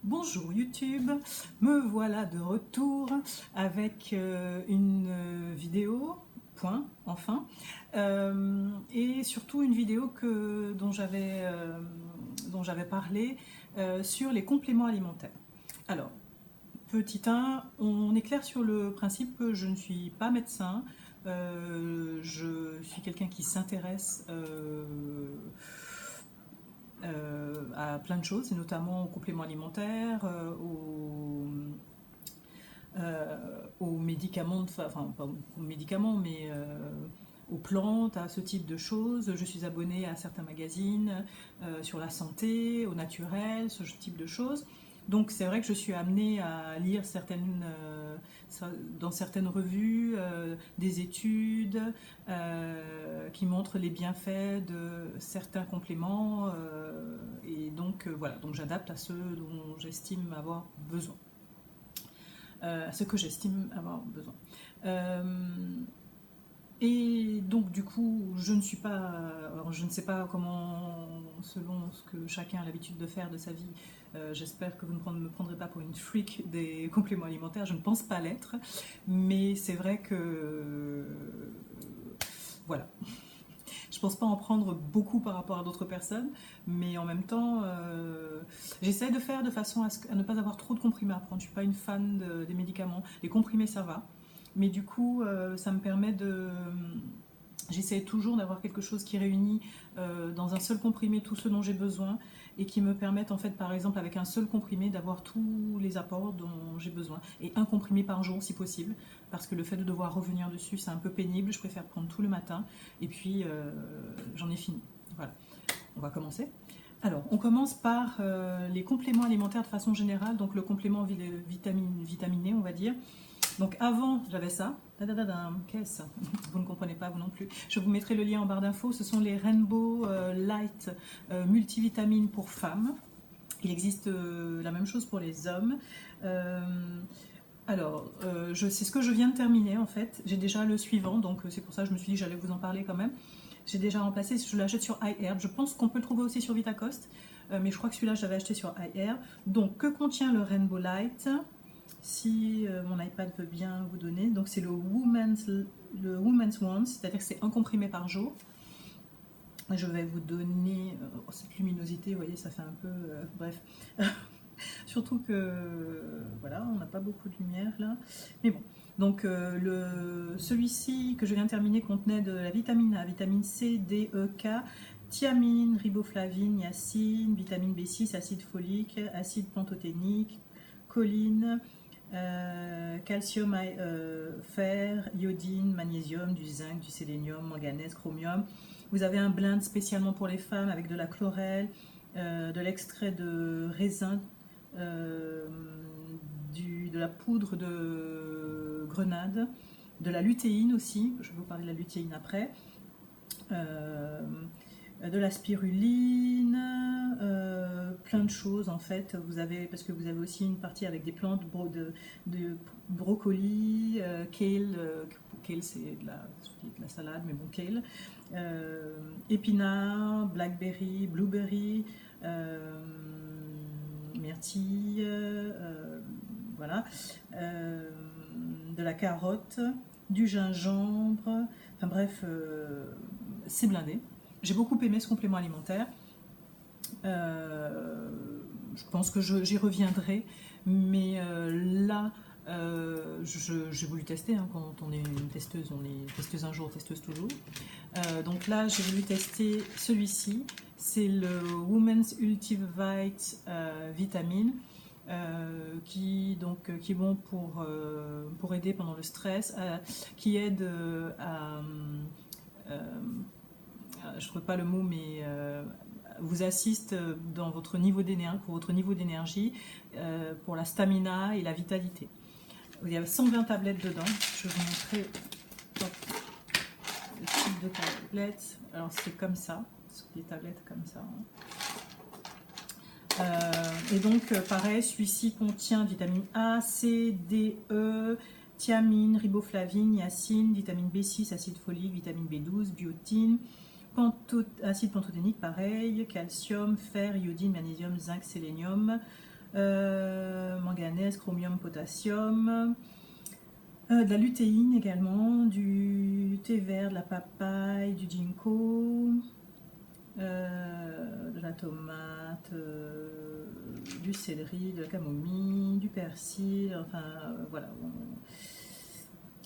Bonjour YouTube, me voilà de retour avec une vidéo, enfin, et surtout une vidéo dont j'avais parlé sur les compléments alimentaires. Alors, petit 1, on est clair sur le principe que je ne suis pas médecin, je suis quelqu'un qui s'intéresse à plein de choses, et notamment aux compléments alimentaires, aux médicaments, enfin pas aux médicaments, mais aux plantes, à ce type de choses. Je suis abonnée à certains magazines sur la santé, au naturel, ce type de choses. Donc c'est vrai que je suis amenée à lire dans certaines revues des études qui montrent les bienfaits de certains compléments et donc voilà, donc j'adapte à ceux dont j'estime avoir besoin. À ce que j'estime avoir besoin. Et donc du coup, je ne sais pas comment, selon ce que chacun a l'habitude de faire de sa vie, j'espère que vous ne me prendrez pas pour une freak des compléments alimentaires, je ne pense pas l'être, mais c'est vrai que voilà. Je pense pas en prendre beaucoup par rapport à d'autres personnes, mais en même temps, j'essaie de faire de façon à ne pas avoir trop de comprimés à prendre. Je suis pas une fan des médicaments. Les comprimés, ça va, mais du coup, ça me permet de... J'essaie toujours d'avoir quelque chose qui réunit dans un seul comprimé tout ce dont j'ai besoin et qui me permette en fait par exemple avec un seul comprimé d'avoir tous les apports dont j'ai besoin et un comprimé par jour si possible parce que le fait de devoir revenir dessus c'est un peu pénible, je préfère prendre tout le matin et puis j'en ai fini. Voilà, on va commencer. Alors, on commence par les compléments alimentaires de façon générale, donc le complément vitaminé, on va dire. Donc avant, j'avais ça. Qu'est-ce? Vous ne comprenez pas, vous non plus. Je vous mettrai le lien en barre d'infos. Ce sont les Rainbow Light multivitamines pour femmes. Il existe la même chose pour les hommes. C'est ce que je viens de terminer en fait. J'ai déjà le suivant, donc c'est pour ça que je me suis dit que j'allais vous en parler quand même. J'ai déjà remplacé, je l'achète sur iHerb. Je pense qu'on peut le trouver aussi sur Vitacost, mais je crois que celui-là, je l'avais acheté sur iHerb. Donc, que contient le Rainbow Light? Si mon iPad veut bien vous donner. Donc, c'est le Woman's One, c'est-à-dire que c'est un comprimé par jour. Je vais vous donner cette luminosité, vous voyez, ça fait un peu... bref. Surtout que, voilà, on n'a pas beaucoup de lumière là. Mais bon, donc celui-ci que je viens de terminer contenait de la vitamine A, vitamine C, D, E, K, thiamine, riboflavine, niacine, vitamine B6, acide folique, acide pantothénique, choline, calcium, fer, iodine, magnésium, du zinc, du sélénium, manganèse, chromium. Vous avez un blend spécialement pour les femmes avec de la chlorelle, de l'extrait de raisin, de la poudre de grenade, de la lutéine aussi, je vais vous parler de la lutéine après, de la spiruline, plein de choses en fait. Parce que vous avez aussi une partie avec des plantes de brocoli, kale, kale c'est de la salade, mais bon, kale, épinards, blackberry, blueberry, myrtille, voilà, de la carotte, du gingembre, enfin bref, c'est blindé. J'ai beaucoup aimé ce complément alimentaire. Je pense que j'y reviendrai, mais là, j'ai voulu tester, hein, quand on est une testeuse, on est testeuse un jour, testeuse toujours. Donc là, j'ai voulu tester celui-ci, c'est le Women's Ultivite Vitamine. Qui est bon pour aider pendant le stress, qui aide je ne trouve pas le mot, mais vous assiste dans votre niveau d'énergie, pour votre niveau d'énergie, pour la stamina et la vitalité. Il y a 120 tablettes dedans. Je vais vous montrer le type de tablettes. Alors c'est comme ça, des tablettes comme ça. Et donc pareil, celui-ci contient vitamine A, C, D, E, thiamine, riboflavine, niacine, vitamine B6, acide folique, vitamine B12, biotine, acide pantothénique, pareil, calcium, fer, iodine, magnésium, zinc, sélénium, manganèse, chromium, potassium, de la lutéine également, du thé vert, de la papaye, du ginkgo, de la tomate, du céleri, de la camomille, du persil, enfin voilà.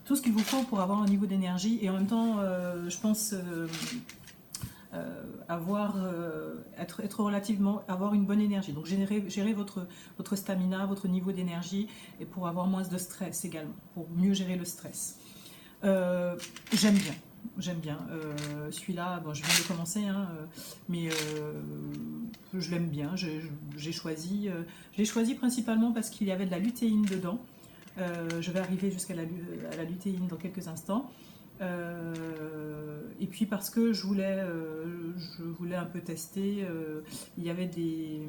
Tout ce qu'il vous faut pour avoir un niveau d'énergie et en même temps, je pense avoir une bonne énergie. Donc gérer votre stamina, votre niveau d'énergie et pour avoir moins de stress également, pour mieux gérer le stress. J'aime bien. Celui-là, bon, je viens de commencer, hein, mais je l'aime bien. Je l'ai choisi principalement parce qu'il y avait de la lutéine dedans. Je vais arriver jusqu'à la lutéine dans quelques instants. Et puis parce que je voulais un peu tester, il y avait des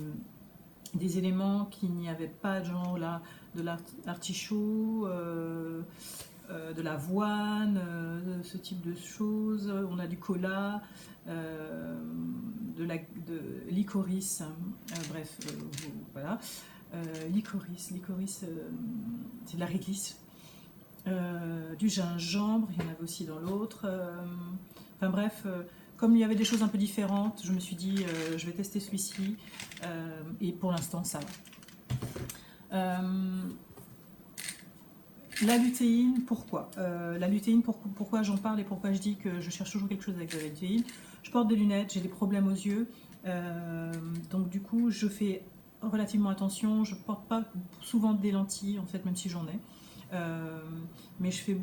éléments qu'il n'y avait pas, genre là, de l'artichaut, de l'avoine, ce type de choses. On a du cola, de licorice, bref, voilà. Licorice, c'est de la réglisse. Du gingembre, il y en avait aussi dans l'autre. Enfin bref, comme il y avait des choses un peu différentes, je me suis dit je vais tester celui-ci et pour l'instant ça va. La lutéine, pourquoi la lutéine, pourquoi j'en parle et pourquoi je dis que je cherche toujours quelque chose avec de la lutéine. Je porte des lunettes, j'ai des problèmes aux yeux, donc du coup je fais relativement attention, je porte pas souvent des lentilles en fait, même si j'en ai. Mais je fais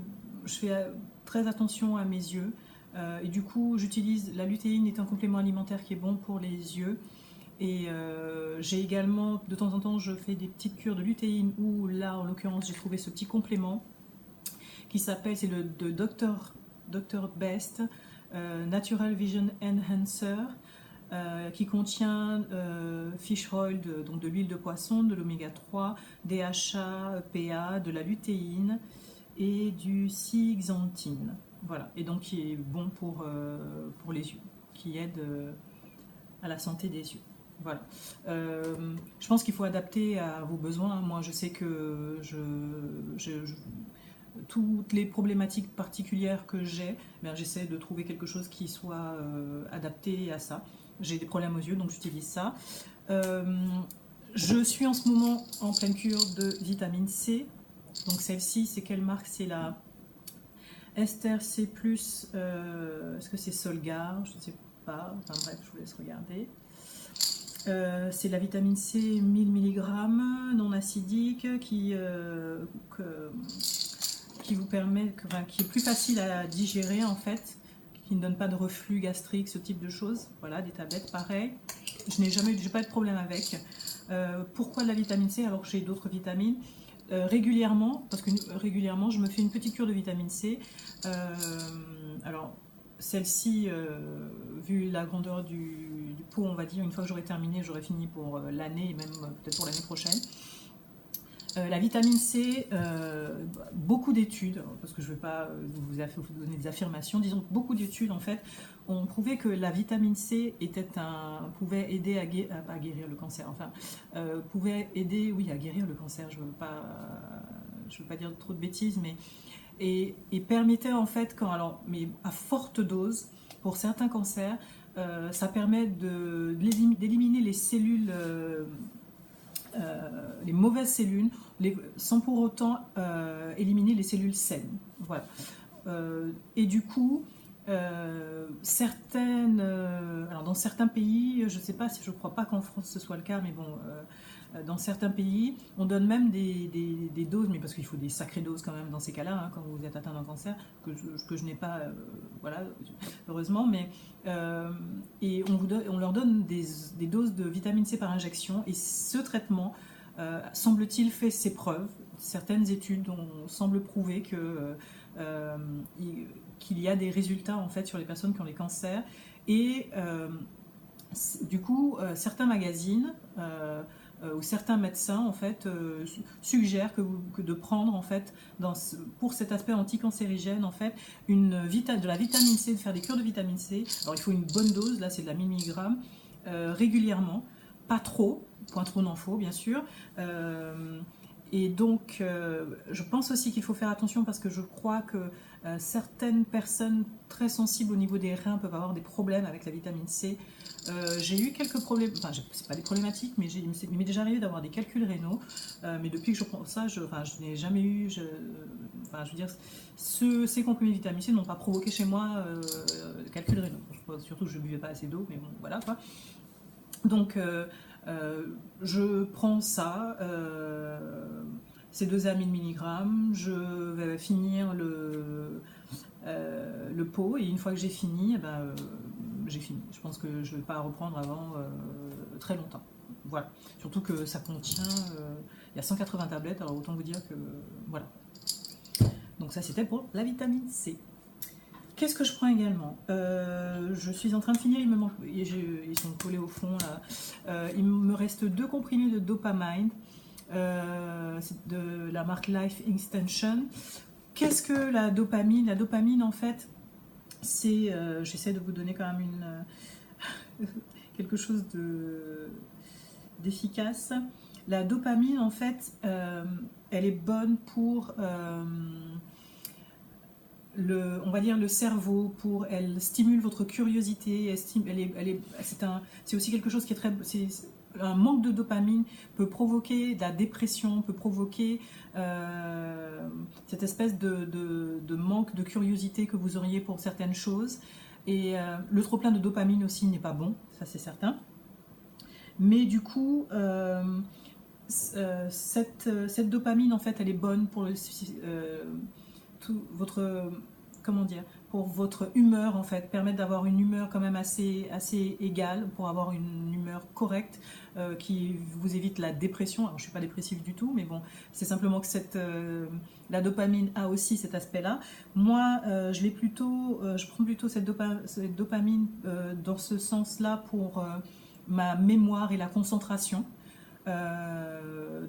très attention à mes yeux et du coup j'utilise la lutéine, est un complément alimentaire qui est bon pour les yeux et j'ai également de temps en temps je fais des petites cures de lutéine où là en l'occurrence j'ai trouvé ce petit complément qui s'appelle, c'est le de Dr Best Natural Vision Enhancer, qui contient fish oil, donc de l'huile de poisson, de l'oméga 3, DHA, EPA, de la lutéine et du zeaxanthine. Voilà, et donc qui est bon pour les yeux, qui aide à la santé des yeux. Voilà. Je pense qu'il faut adapter à vos besoins. Moi, je sais que toutes les problématiques particulières que j'ai, j'essaie de trouver quelque chose qui soit adapté à ça. J'ai des problèmes aux yeux, donc j'utilise ça. Je suis en ce moment en pleine cure de vitamine C. Donc celle-ci, c'est quelle marque? C'est la Ester C+, est-ce que c'est Solgar? Je ne sais pas. Enfin bref, je vous laisse regarder. C'est la vitamine C 1000 mg non acidique qui vous permet, qui est plus facile à digérer en fait, qui ne donne pas de reflux gastrique, ce type de choses. Voilà, des tablettes pareil. J'ai pas de problème avec. Pourquoi la vitamine C alors que j'ai d'autres vitamines? Régulièrement, parce que régulièrement je me fais une petite cure de vitamine C. Alors celle-ci, vu la grandeur du pot, on va dire, une fois que j'aurai terminé, j'aurai fini pour l'année et même peut-être pour l'année prochaine. La vitamine C, beaucoup d'études, parce que je ne vais pas vous donner des affirmations, disons que beaucoup d'études en fait ont prouvé que la vitamine C pouvait aider à guérir le cancer, enfin pouvait aider, oui, à guérir le cancer, je veux pas dire trop de bêtises, mais et permettait en fait, mais à forte dose, pour certains cancers, ça permet d'éliminer les cellules, les mauvaises cellules, sans pour autant éliminer les cellules saines. Voilà. Et du coup, alors dans certains pays, je ne sais pas si je ne crois pas qu'en France ce soit le cas, mais bon, dans certains pays, on donne même des doses, mais parce qu'il faut des sacrées doses quand même dans ces cas-là, hein, quand vous êtes atteint d'un cancer, que je n'ai pas, voilà, heureusement, mais et on leur donne des doses de vitamine C par injection, et ce traitement, semble-t-il, fait ses preuves. Certaines études semblent prouver qu'il y a des résultats en fait sur les personnes qui ont les cancers, et du coup, certains magazines ou certains médecins en fait suggèrent que de prendre en fait pour cet aspect anticancérigène en fait de la vitamine C, de faire des cures de vitamine C. Alors il faut une bonne dose, là c'est de la 1000 mg régulièrement, pas trop, point trop n'en faut, bien sûr. Et donc, je pense aussi qu'il faut faire attention parce que je crois que certaines personnes très sensibles au niveau des reins peuvent avoir des problèmes avec la vitamine C. J'ai eu quelques problèmes, enfin, c'est pas des problématiques, mais il m'est déjà arrivé d'avoir des calculs rénaux. Mais depuis que je prends ça, je n'ai jamais eu. Enfin, je veux dire, ces comprimés vitamine C n'ont pas provoqué chez moi calculs rénaux. Surtout que je ne buvais pas assez d'eau, mais bon, voilà quoi. Donc, je prends ça, ces 2 amis de milligrammes, je vais finir le pot, et une fois que j'ai fini, j'ai fini. Je pense que je ne vais pas reprendre avant très longtemps. Voilà. Surtout que ça contient, il y a 180 tablettes, alors autant vous dire que voilà. Donc ça c'était pour la vitamine C. Qu'est-ce que je prends également? Je suis en train de finir, ils sont collés au fond là. Il me reste 2 comprimés de dopamine, de la marque Life Extension. Qu'est-ce que la dopamine? La dopamine en fait, c'est, j'essaie de vous donner quand même quelque chose d'efficace. La dopamine en fait, elle est bonne pour on va dire le cerveau, elle stimule votre curiosité, c'est aussi quelque chose qui est très... Un manque de dopamine peut provoquer de la dépression, peut provoquer cette espèce de manque de curiosité que vous auriez pour certaines choses. Et le trop-plein de dopamine aussi n'est pas bon, ça c'est certain. Mais du coup, cette dopamine, en fait, elle est bonne pour pour votre humeur, en fait, permettre d'avoir une humeur quand même assez égale, pour avoir une humeur correcte, qui vous évite la dépression. Alors je suis pas dépressive du tout, mais bon, c'est simplement que la dopamine a aussi cet aspect-là. Moi, je prends plutôt cette dopamine dans ce sens-là pour ma mémoire et la concentration.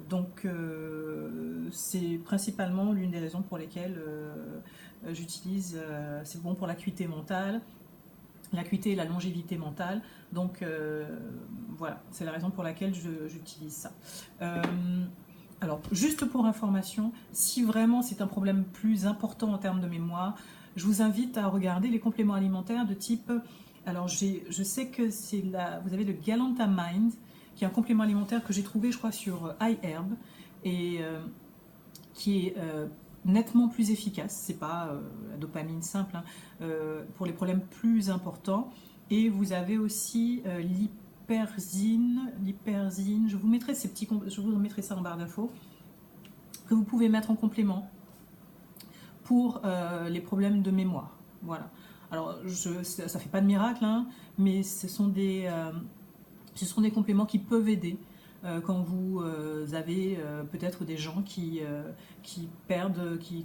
Donc c'est principalement l'une des raisons pour lesquelles j'utilise, c'est bon pour l'acuité mentale, l'acuité et la longévité mentale. Donc voilà, c'est la raison pour laquelle j'utilise ça. Alors juste pour information, si vraiment c'est un problème plus important en termes de mémoire, je vous invite à regarder les compléments alimentaires de type... Alors je sais que vous avez le Galantamine, qui est un complément alimentaire que j'ai trouvé, je crois, sur iHerb, et qui est nettement plus efficace. C'est pas la dopamine simple, hein, pour les problèmes plus importants. Et vous avez aussi l'hyperzine. Je vous mettrai ça en barre d'infos, que vous pouvez mettre en complément pour les problèmes de mémoire. Voilà. Alors, ça fait pas de miracle, hein, mais ce sont des compléments qui peuvent aider quand vous avez peut-être des gens qui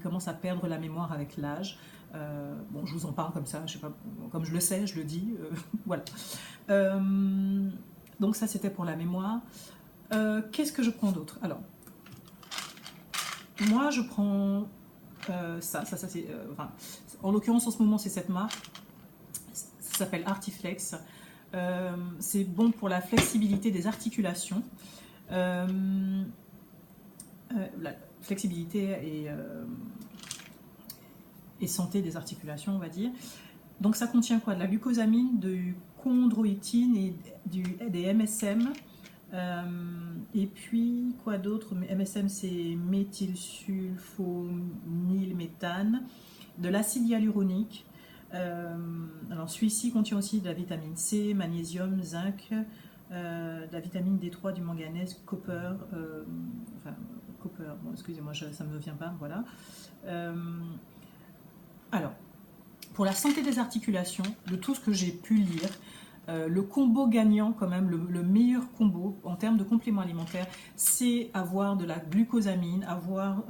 commencent à perdre la mémoire avec l'âge. Bon, je vous en parle comme ça, je sais pas, comme je le sais, je le dis. Voilà. Donc ça, c'était pour la mémoire. Qu'est-ce que je prends d'autre? Alors, moi, je prends ça c'est... en l'occurrence, en ce moment, c'est cette marque. Ça s'appelle Artiflex. C'est bon pour la flexibilité des articulations, la flexibilité et santé des articulations, on va dire. Donc ça contient quoi? De la glucosamine, du chondroïtine et des MSM. Et puis quoi d'autre? MSM, c'est méthylsulfonylméthane, de l'acide hyaluronique. Alors celui-ci contient aussi de la vitamine C, magnésium, zinc, de la vitamine D3, du manganèse, copper, bon, excusez-moi, ça ne me vient pas, voilà. Alors, pour la santé des articulations, de tout ce que j'ai pu lire, le combo gagnant, quand même, le meilleur combo en termes de compléments alimentaires, c'est avoir de la glucosamine, avoir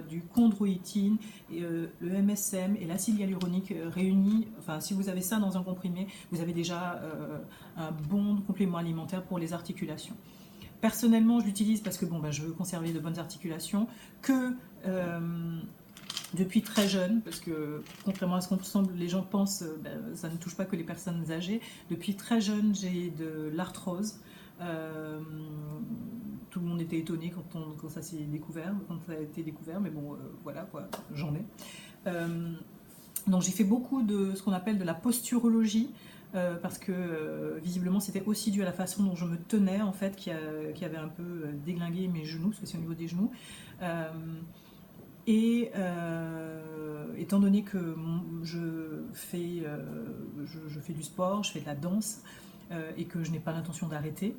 du chondroïtine, le MSM et l'acide hyaluronique réunis. Enfin, si vous avez ça dans un comprimé, vous avez déjà un bon complément alimentaire pour les articulations. Personnellement, je l'utilise parce que je veux conserver de bonnes articulations, que depuis très jeune, parce que contrairement à ce qu'on semble, les gens pensent, ça ne touche pas que les personnes âgées. Depuis très jeune, j'ai de l'arthrose. Tout le monde était étonné quand ça s'est découvert, quand ça a été découvert, mais bon, voilà quoi, j'en ai. Donc j'ai fait beaucoup de ce qu'on appelle de la posturologie, parce que visiblement c'était aussi dû à la façon dont je me tenais en fait, qui avait un peu déglingué mes genoux, parce que c'est au niveau des genoux. Étant donné que je fais du sport, je fais de la danse, et que je n'ai pas l'intention d'arrêter,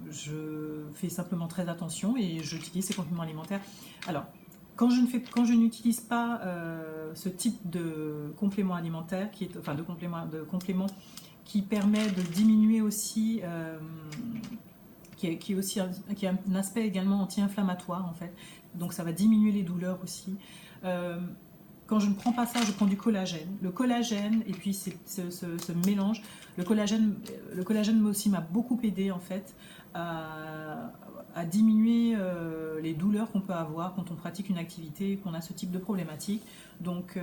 je fais simplement très attention et j'utilise ces compléments alimentaires. Alors, quand je n'utilise pas ce type de complément alimentaire, de complément qui permet de diminuer aussi, qui a un aspect également anti-inflammatoire en fait, donc ça va diminuer les douleurs aussi. Quand je ne prends pas ça, je prends du collagène. Le collagène, et puis ce mélange, le collagène aussi m'a beaucoup aidé en fait à diminuer les douleurs qu'on peut avoir quand on pratique une activité, qu'on a ce type de problématique. Donc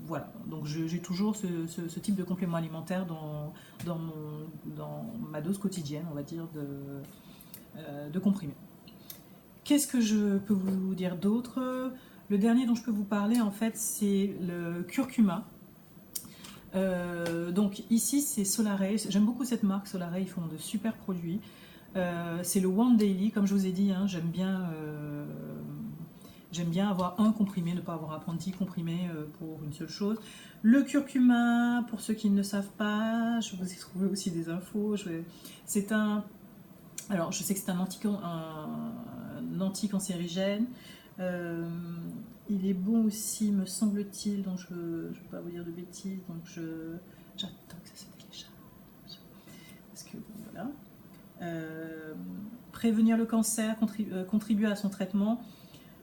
voilà, donc j'ai toujours ce type de complément alimentaire dans ma dose quotidienne, on va dire, de comprimés. Qu'est-ce que je peux vous dire d'autre ? Le dernier dont je peux vous parler, en fait, c'est le curcuma. Donc ici, c'est Solaray. J'aime beaucoup cette marque, Solaray. Ils font de super produits. C'est le One Daily, comme je vous ai dit. Hein, j'aime bien avoir un comprimé, ne pas avoir à prendre 10 comprimés pour une seule chose. Le curcuma, pour ceux qui ne savent pas, je vous ai trouvé aussi des infos. Alors, je sais que c'est un anticancérigène. Il est bon aussi, me semble-t-il, donc je ne vais pas vous dire de bêtises, donc j'attends que ça se télécharge. Parce que voilà. Prévenir le cancer, contribuer à son traitement,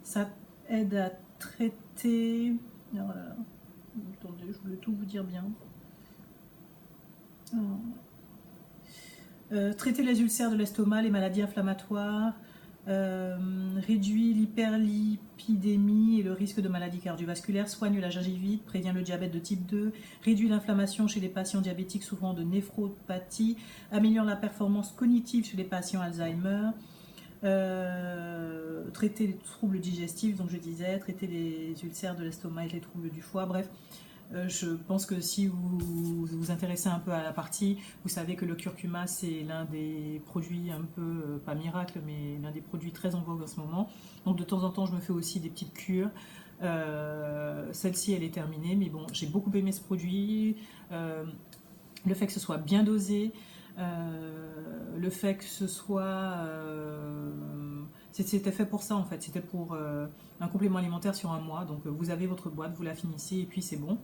ça aide à traiter. Alors, voilà. Attendez, je voulais tout vous dire bien. Traiter les ulcères de l'estomac, les maladies inflammatoires, réduit l'hyperlipidémie et le risque de maladies cardiovasculaires, soigne la gingivite, prévient le diabète de type 2, réduit l'inflammation chez les patients diabétiques souffrant de néphropathie, améliore la performance cognitive chez les patients Alzheimer, traiter les troubles digestifs, donc je disais, traiter les ulcères de l'estomac et les troubles du foie, bref. Je pense que si vous vous intéressez un peu à la partie, vous savez que le curcuma c'est l'un des produits un peu, pas miracle, mais l'un des produits très en vogue en ce moment. Donc de temps en temps je me fais aussi des petites cures. Celle-ci elle est terminée, mais bon, j'ai beaucoup aimé ce produit. Le fait que ce soit bien dosé, le fait que ce soit... c'était fait pour ça en fait, c'était pour un complément alimentaire sur un mois, donc vous avez votre boîte, vous la finissez et puis c'est bon.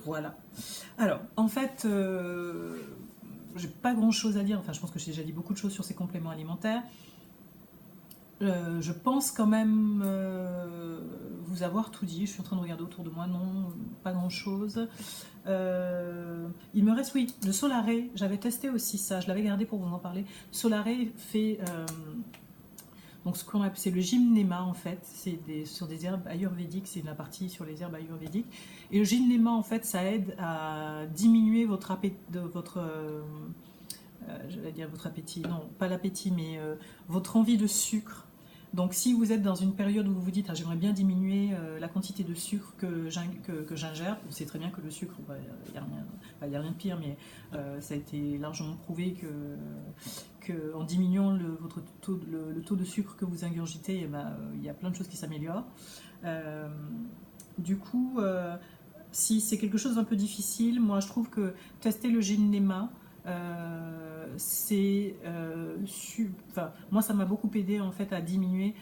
Voilà. Alors en fait, j'ai pas grand chose à dire, enfin je pense que j'ai déjà dit beaucoup de choses sur ces compléments alimentaires. Je pense quand même vous avoir tout dit. Je suis en train de regarder autour de moi, non, pas grand chose. Il me reste, oui, le Solaray. J'avais testé aussi ça, je l'avais gardé pour vous en parler. Solaray fait donc ce qu'on appelle, c'est le gymnéma en fait. C'est sur des herbes ayurvédiques, c'est la partie sur les herbes ayurvédiques. Et le gymnéma en fait, ça aide à diminuer votre appétit, votre appétit, non, pas l'appétit, mais votre envie de sucre. Donc si vous êtes dans une période où vous vous dites j'aimerais bien diminuer la quantité de sucre que j'ingère, vous savez très bien que le sucre, il n'y a rien de pire, mais ça a été largement prouvé que en diminuant le taux de sucre que vous ingurgitez, il y a plein de choses qui s'améliorent. Du coup, si c'est quelque chose d'un peu difficile, moi je trouve que tester le gymnéma, moi ça m'a beaucoup aidé en fait à diminuer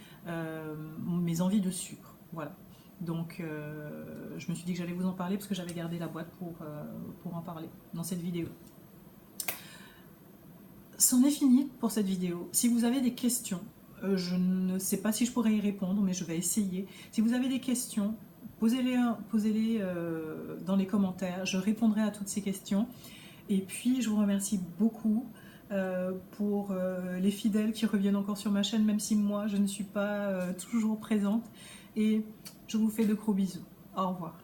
mes envies de sucre, voilà. Donc je me suis dit que j'allais vous en parler parce que j'avais gardé la boîte pour en parler dans cette vidéo. C'en est fini pour cette vidéo. Si vous avez des questions, je ne sais pas si je pourrais y répondre, mais je vais essayer. Si vous avez des questions, posez-les dans les commentaires, je répondrai à toutes ces questions. Et puis je vous remercie beaucoup pour les fidèles qui reviennent encore sur ma chaîne, même si moi je ne suis pas toujours présente. Et je vous fais de gros bisous. Au revoir.